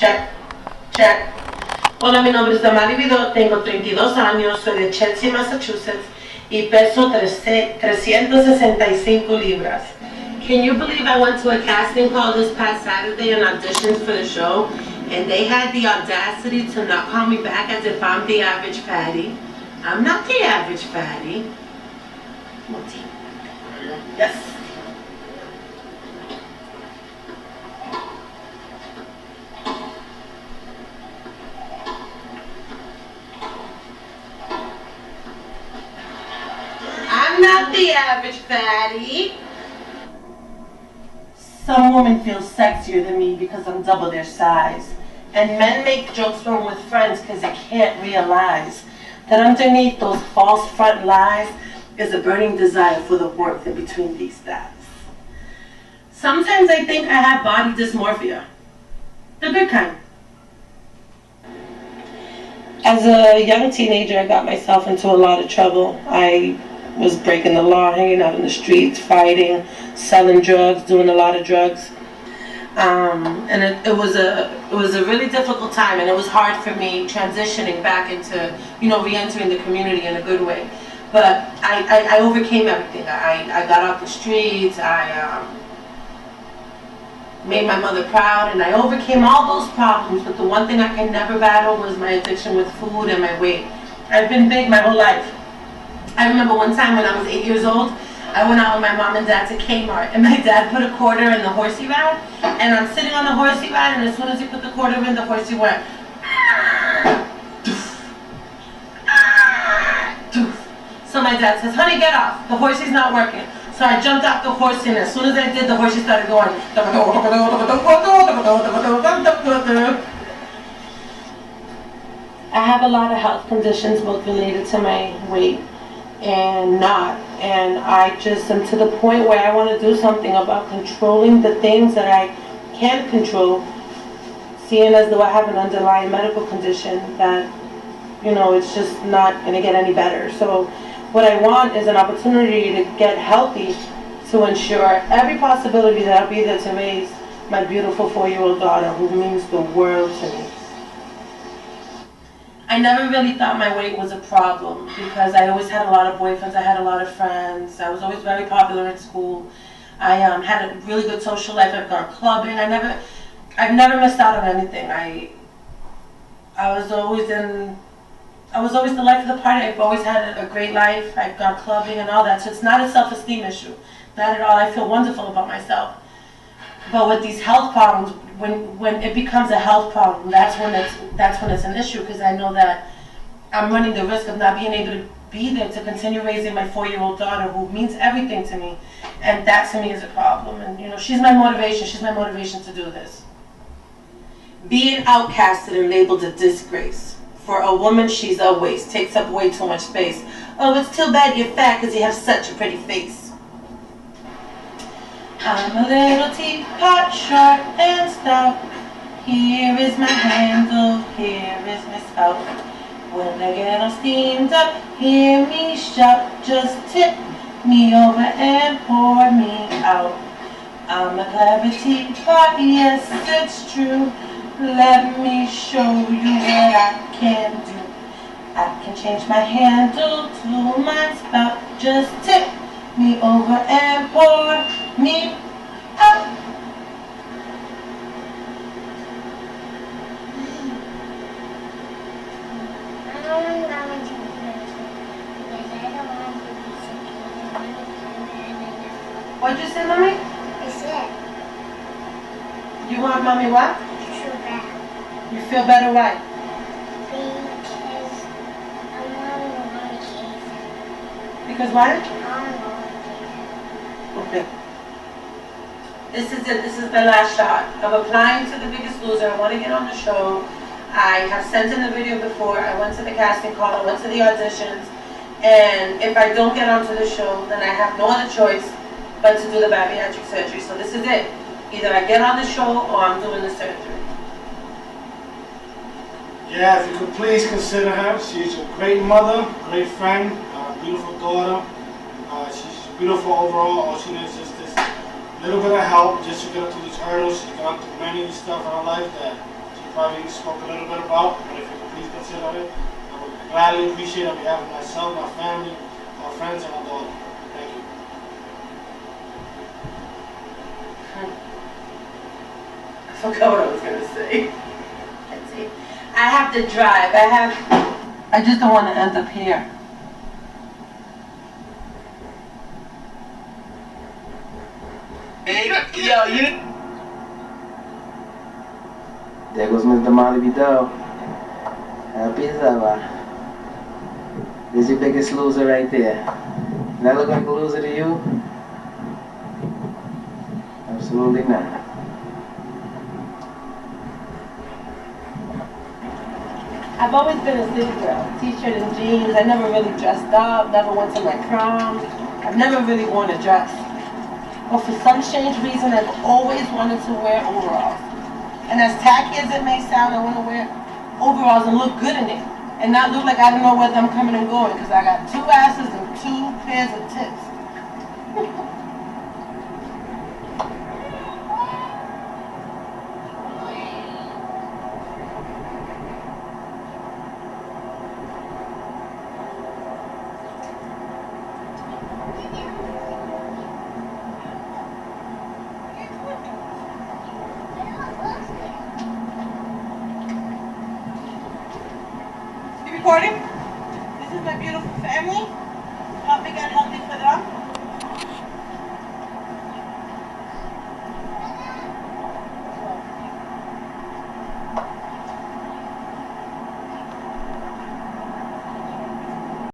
Check. Check. Hola, mi nombre es Damali, tengo 32 años, soy de Chelsea, Massachusetts, y peso 365 libras. Can you believe I went to a casting call this past Saturday and auditioned for the show, and they had the audacity to not call me back as if I'm the average fatty? I'm not the average fatty. Yes. I'm not the average fatty. Some women feel sexier than me because I'm double their size. And men make jokes when with friends because they can't realize that underneath those false front lies is a burning desire for the warmth in between these thighs. Sometimes I think I have body dysmorphia. The good kind. As a young teenager, I got myself into a lot of trouble. I was breaking the law, hanging out in the streets, fighting, selling drugs, doing a lot of drugs. And it was a really difficult time, and it was hard for me transitioning back into, re-entering the community in a good way. But I overcame everything. I got off the streets, I made my mother proud, and I overcame all those problems, but the one thing I could never battle was my addiction with food and my weight. I've been big my whole life. I remember one time when I was 8 years old, I went out with my mom and dad to Kmart, and my dad put a quarter in the horsey ride, and I'm sitting on the horsey ride, and as soon as he put the quarter in, the horsey went, so my dad says, honey, get off, the horsey's not working. So I jumped off the horsey, and as soon as I did, the horsey started going. I have a lot of health conditions, both related to my weight and not. And I just am to the point where I want to do something about controlling the things that I can't control, seeing as though I have an underlying medical condition that, it's just not going to get any better. So what I want is an opportunity to get healthy to ensure every possibility that I'll be there to raise my beautiful 4-year-old daughter who means the world to me. I never really thought my weight was a problem because I always had a lot of boyfriends, I had a lot of friends, I was always very popular in school. I had a really good social life, I've gone clubbing, I've never missed out on anything. I was always the life of the party. I've always had a great life. I've gone clubbing and all that, so it's not a self-esteem issue. Not at all. I feel wonderful about myself. But with these health problems, when it becomes a health problem, that's when it's an issue, because I know that I'm running the risk of not being able to be there to continue raising my 4-year-old daughter who means everything to me. And that to me is a problem. And she's my motivation. She's my motivation to do this. Being outcasted and labeled a disgrace. For a woman, she's a waste, takes up way too much space. Oh, it's too bad you're fat because you have such a pretty face. I'm a little teapot, short and stout. Here is my handle, here is my spout. When I get all steamed up, hear me shout. Just tip me over and pour me out. I'm a clever teapot, yes, it's true. Let me show you what I can do. I can change my handle to my spout. Just tip me over and pour me out. What'd you say, Mommy? I said. You want Mommy what? You feel better why? Because I want to go on vacation. Because why? I want to go on vacation. Okay. This is it. This is the last shot of applying to The Biggest Loser. I want to get on the show. I have sent in the video before. I went to the casting call. I went to the auditions. And if I don't get onto the show, then I have no other choice but to do the bariatric surgery. So this is it. Either I get on the show or I'm doing the surgery. Yeah, if you could please consider her. She's a great mother, great friend, beautiful daughter. She's beautiful overall. All she needs is this little bit of help just to get up through these hurdles. She's gone through many stuff in her life that she probably spoke a little bit about, but if you could please consider it, I would gladly appreciate it on behalf of myself, my family, my friends, and my daughter. Thank you. I forgot what I was going to say. Let's see. I have to drive. I just don't want to end up here. Yo, you. There goes Miss Damali Vidal. Happy as ever. This is your biggest loser right there. Does that look like a loser to you? Absolutely not. I've always been a city girl. T-shirt and jeans. I never really dressed up. Never went to my prom. I've never really worn a dress. But for some strange reason, I've always wanted to wear overalls. And as tacky as it may sound, I want to wear overalls and look good in it. And not look like I don't know where I'm coming and going, because I got 2 asses and 2 pairs of tits. Recording? This is my beautiful family.